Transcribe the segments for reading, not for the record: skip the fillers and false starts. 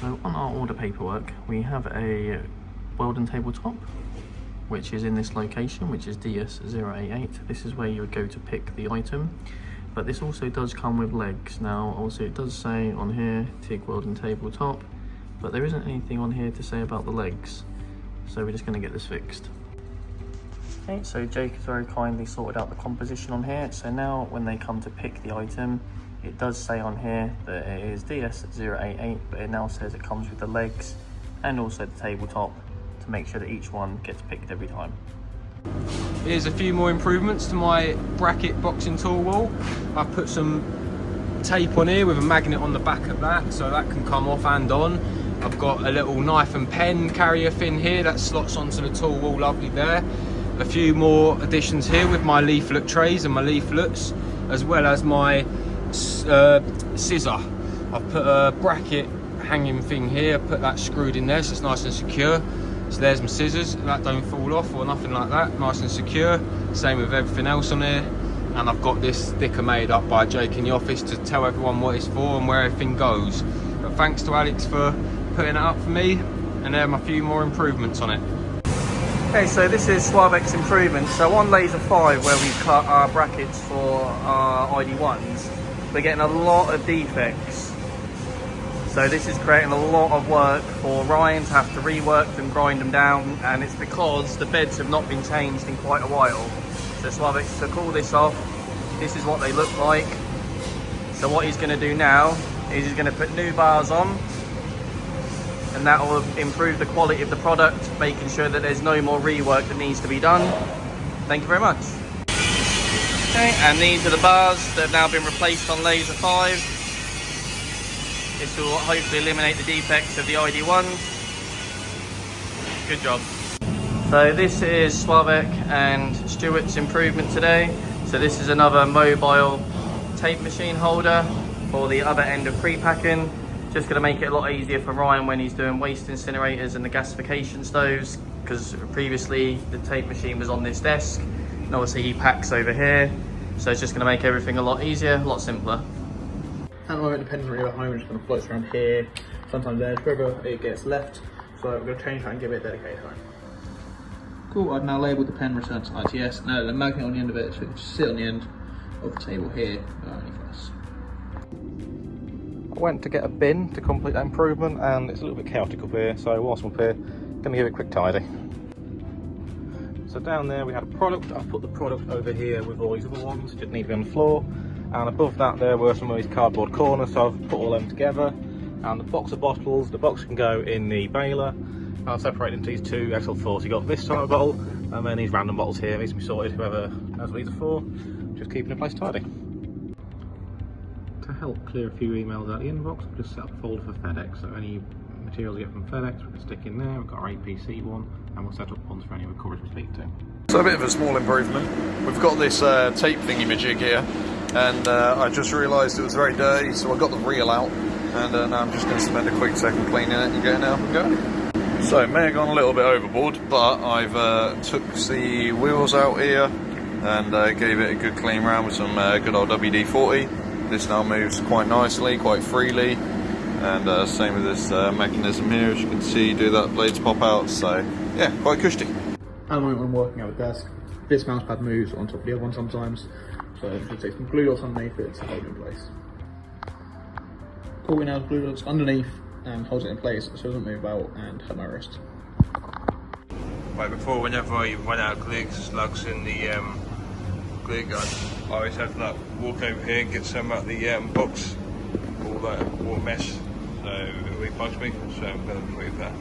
So on our order paperwork, we have a Weldon tabletop, which is in this location, which is DS088. This is where you would go to pick the item. But this also does come with legs. Now, also it does say on here, TIG Weldon tabletop, but there isn't anything on here to say about the legs. So we're just gonna get this fixed. Okay, so Jake has very kindly sorted out the composition on here. So now when they come to pick the item, it does say on here that it is DS088, but it now says it comes with the legs and also the tabletop to make sure that each one gets picked every time. Here's a few more improvements to my bracket boxing tool wall. I've put some tape on here with a magnet on the back of that, so that can come off and on. I've got a little knife and pen carrier fin here that slots onto the tool wall, lovely there. A few more additions here with my leaflet trays and my leaflets, as well as my scissor. I've put a bracket hanging thing here, put that screwed in there so it's nice and secure. So there's my scissors, that don't fall off or nothing like that, nice and secure. Same with everything else on here. And I've got this sticker made up by Jake in the office to tell everyone what it's for and where everything goes. But thanks to Alex for putting it up for me, and there are a few more improvements on it. Okay, so this is Suavex improvements. So on Laser 5, where we cut our brackets for our ID1s, we're getting a lot of defects. So this is creating a lot of work for Ryan to have to rework them, grind them down, and it's because the beds have not been changed in quite a while. So Suavex took all this off. This is what they look like. So what he's going to do now is he's going to put new bars on, and that will improve the quality of the product, making sure that there's no more rework that needs to be done. Thank you very much. Okay, and these are the bars that have now been replaced on Laser 5. This will hopefully eliminate the defects of the ID1s. Good job. So this is Suavec and Stuart's improvement today. So this is another mobile tape machine holder for the other end of pre-packing. Just going to make it a lot easier for Ryan when he's doing waste incinerators and the gasification stoves, because previously the tape machine was on this desk and obviously he packs over here. So it's just going to make everything a lot easier, a lot simpler. At the moment, depending on where you're at home, we're just going to float around here, sometimes there, wherever it gets left. So we're going to change that and give it a dedicated home. Cool, I've now labelled the pen return to ITS. Now the magnet on the end of it, so it can just sit on the end of the table here, only for us. I went to get a bin to complete that improvement, and it's a little bit chaotic up here, so whilst I'm up here, I'm going to give it a quick tidy. So down there we had a product. I've put the product over here with all these other ones, just need to be on the floor. And above that there were some of these cardboard corners, so I've put all them together. And the box of bottles, the box can go in the baler. I'll separate into these two XL4s. You got this type of bottle, and then these random bottles here. These can be sorted, whoever knows what these are for. Just keeping the place tidy. To help clear a few emails out of the inbox, I've just set up a folder for FedEx. So any materials you get from FedEx, we can stick in there. We've got our APC one, and we'll set up ones for any of the couriers we speak to. So a bit of a small improvement. We've got this tape thingy-majig here, and I just realised it was very dirty, so I got the reel out, and now I'm just going to spend a quick second cleaning it and getting it up and going. So may have gone a little bit overboard, but I've took the wheels out here and gave it a good clean round with some good old WD-40. This now moves quite nicely, quite freely, and same with this mechanism here. As you can see, do that blades pop out, so yeah, quite cushy. At the moment I'm working at the desk, this mouse pad moves on top of the other one sometimes, so you take some glue dots underneath it to hold it in place. Pulling out glue dots underneath and holds it in place so it doesn't move out and hurt my wrist. Right, before, whenever you run out of glue, slugs in the glue gun, I always have to like walk over here and get some out of the box, all that mess, so it really bugs me, so I'm going to improve that.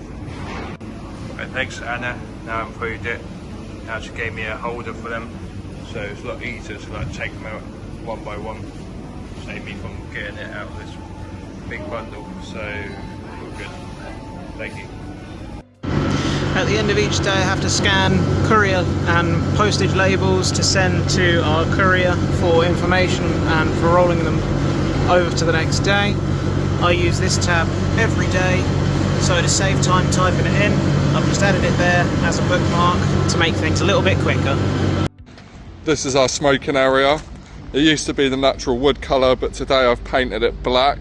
Right, thanks Anna, now I improved it. Now she gave me a holder for them, so it's a lot easier to like take them out one by one, save me from getting it out of this big bundle, so all good. Thank you. At the end of each day I have to scan courier and postage labels to send to our courier for information and for rolling them over to the next day. I use this tab every day, so to save time typing it in, I've just added it there as a bookmark to make things a little bit quicker. This is our smoking area. It used to be the natural wood colour, but today I've painted it black.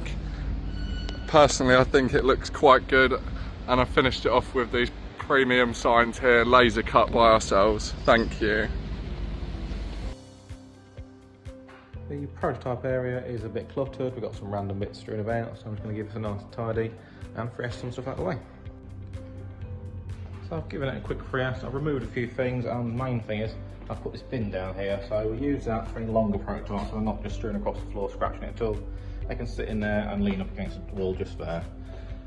personally I think it looks quite good, and I finished it off with these premium signs here, laser cut by ourselves. Thank you. The prototype area is a bit cluttered. We've got some random bits strewn about, so I'm just going to give us a nice tidy and freshen some stuff out of the way. So I've given it a quick freshen. I've removed a few things, and the main thing is I've put this bin down here, so we'll use that for any longer prototypes, so they're not just strewn across the floor scratching it at all. They can sit in there and lean up against the wall just there.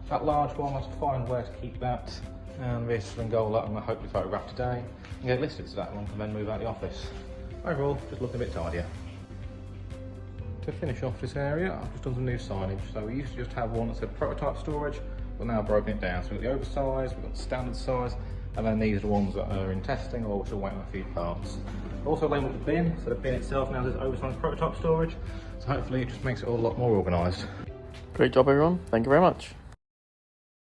That large one, I have to find where to keep that, and this Ringola I'm going to hopefully photograph today and get listed to that one and then move out the office. Overall, just looking a bit tidier. To finish off this area, I've just done some new signage. So we used to just have one that said prototype storage, but now I've broken it down. So we've got the oversized, we've got the standard size, and then these are the ones that are in testing or which are waiting on a few parts. Also labelled the bin, so the bin itself now says oversized prototype storage, so hopefully it just makes it all a lot more organised. Great job everyone, thank you very much.